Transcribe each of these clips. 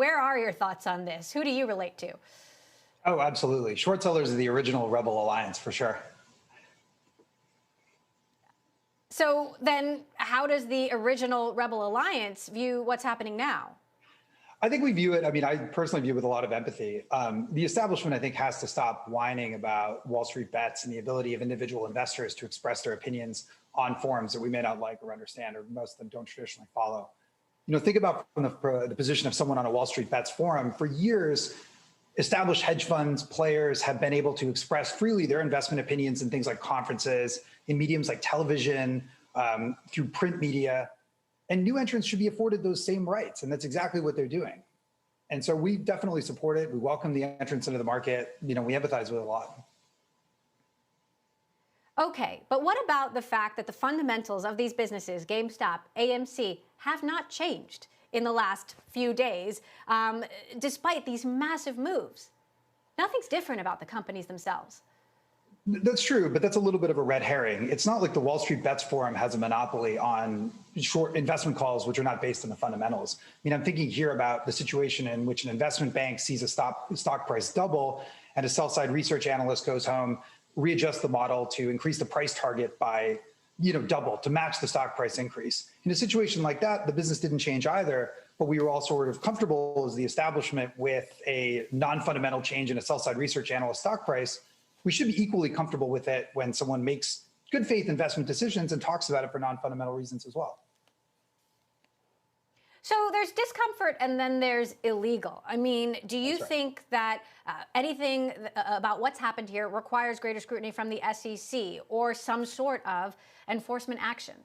Where are your thoughts on this? Who do you relate to? Oh, absolutely. Short sellers are the original Rebel Alliance for sure. So then how does the original Rebel Alliance view what's happening now? I think we view it, I mean, I personally view it with a lot of empathy. The establishment, I think, has to stop whining about Wall Street bets and the ability of individual investors to express their opinions on forums that we may not like or understand, or most of them don't traditionally follow. Think about from the position of someone on a Wall Street bets forum. For years, established hedge funds, players have been able to express freely their investment opinions in things like conferences, in mediums like television, through print media. And new entrants should be afforded those same rights. And that's exactly what they're doing. And so we definitely support it. We welcome the entrance into the market. We empathize with it a lot. Okay, but what about the fact that the fundamentals of these businesses, GameStop, AMC, have not changed in the last few days, despite these massive moves? Nothing's different about the companies themselves. That's true, but that's a little bit of a red herring. It's not like the Wall Street Bets Forum has a monopoly on short investment calls, which are not based on the fundamentals. I mean, I'm thinking here about the situation in which an investment bank sees a stock price double and a sell-side research analyst goes home, readjusts the model to increase the price target by double to match the stock price increase. In a situation like that, the business didn't change either, but we were all sort of comfortable as the establishment with a non-fundamental change in a sell-side research analyst stock price. We should be equally comfortable with it when someone makes good faith investment decisions and talks about it for non-fundamental reasons as well. So there's discomfort and then there's illegal. I mean, do you think that anything about what's happened here requires greater scrutiny from the SEC or some sort of enforcement action?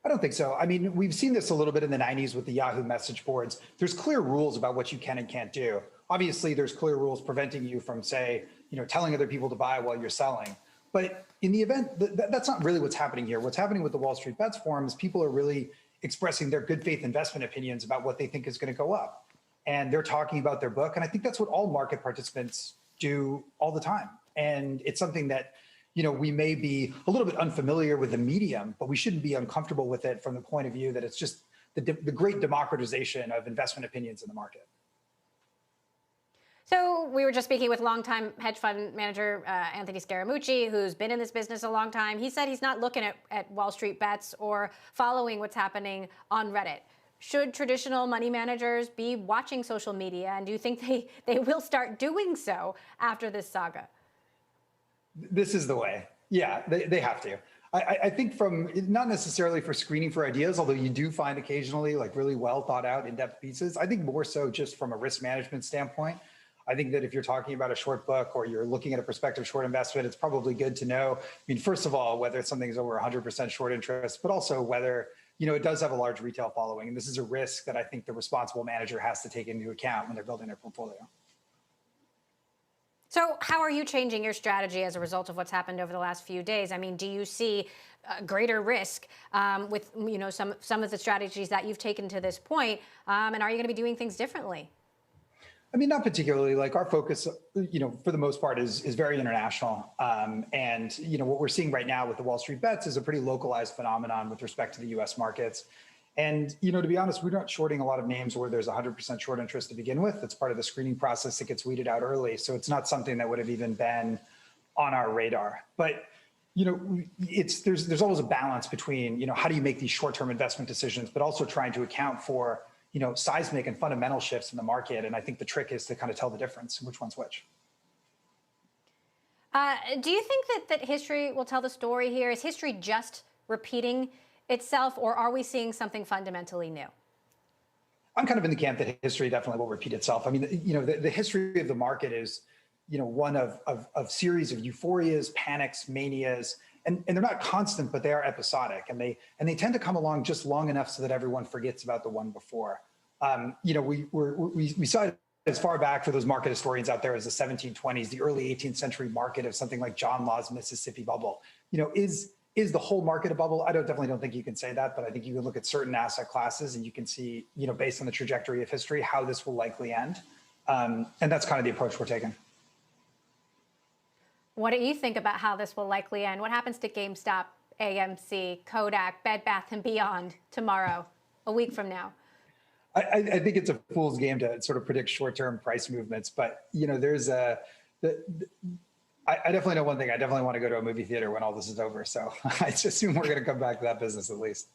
I don't think so. I mean, we've seen this a little bit in the 90s with the Yahoo message boards. There's clear rules about what you can and can't do. Obviously, there's clear rules preventing you from, say, telling other people to buy while you're selling. But in the event, that's not really what's happening here. What's happening with the Wall Street Bets Forum is people are really expressing their good faith investment opinions about what they think is going to go up. And they're talking about their book. And I think that's what all market participants do all the time. And it's something that, we may be a little bit unfamiliar with the medium, but we shouldn't be uncomfortable with it from the point of view that it's just the great democratization of investment opinions in the market. So we were just speaking with longtime hedge fund manager Anthony Scaramucci, who's been in this business a long time. He said he's not looking at Wall Street bets or following what's happening on Reddit. Should traditional money managers be watching social media? And do you think they will start doing so after this saga? This is the way. Yeah, they have to. I think from not necessarily for screening for ideas, although you do find occasionally like really well thought out in-depth pieces. I think more so just from a risk management standpoint. I think that if you're talking about a short book or you're looking at a prospective short investment, it's probably good to know, first of all, whether something's over 100% short interest, but also whether, it does have a large retail following. And this is a risk that I think the responsible manager has to take into account when they're building their portfolio. So how are you changing your strategy as a result of what's happened over the last few days? I mean, do you see greater risk with, some of the strategies that you've taken to this point? And are you going to be doing things differently? I mean, not particularly. Like our focus, for the most part is very international. And, what we're seeing right now with the Wall Street bets is a pretty localized phenomenon with respect to the US markets. And, to be honest, we're not shorting a lot of names where there's 100% short interest to begin with. It's part of the screening process that gets weeded out early. So it's not something that would have even been on our radar. But, there's always a balance between, how do you make these short-term investment decisions, but also trying to account for seismic and fundamental shifts in the market. And I think the trick is to kind of tell the difference, which one's which. Do you think that history will tell the story here? Is history just repeating itself, or are we seeing something fundamentally new? I'm kind of in the camp that history definitely will repeat itself. I mean, the history of the market is, one of series of euphorias, panics, manias, and they're not constant, but they are episodic, and they tend to come along just long enough so that everyone forgets about the one before. We saw it as far back for those market historians out there as the 1720s, the early 18th century market of something like John Law's Mississippi bubble. Is the whole market a bubble? I definitely don't think you can say that, but I think you can look at certain asset classes and you can see, based on the trajectory of history, how this will likely end. And that's kind of the approach we're taking. What do you think about how this will likely end? What happens to GameStop, AMC, Kodak, Bed Bath & Beyond tomorrow, a week from now? I think it's a fool's game to sort of predict short-term price movements, but there's I definitely know one thing. I definitely want to go to a movie theater when all this is over. So I just assume we're going to come back to that business at least.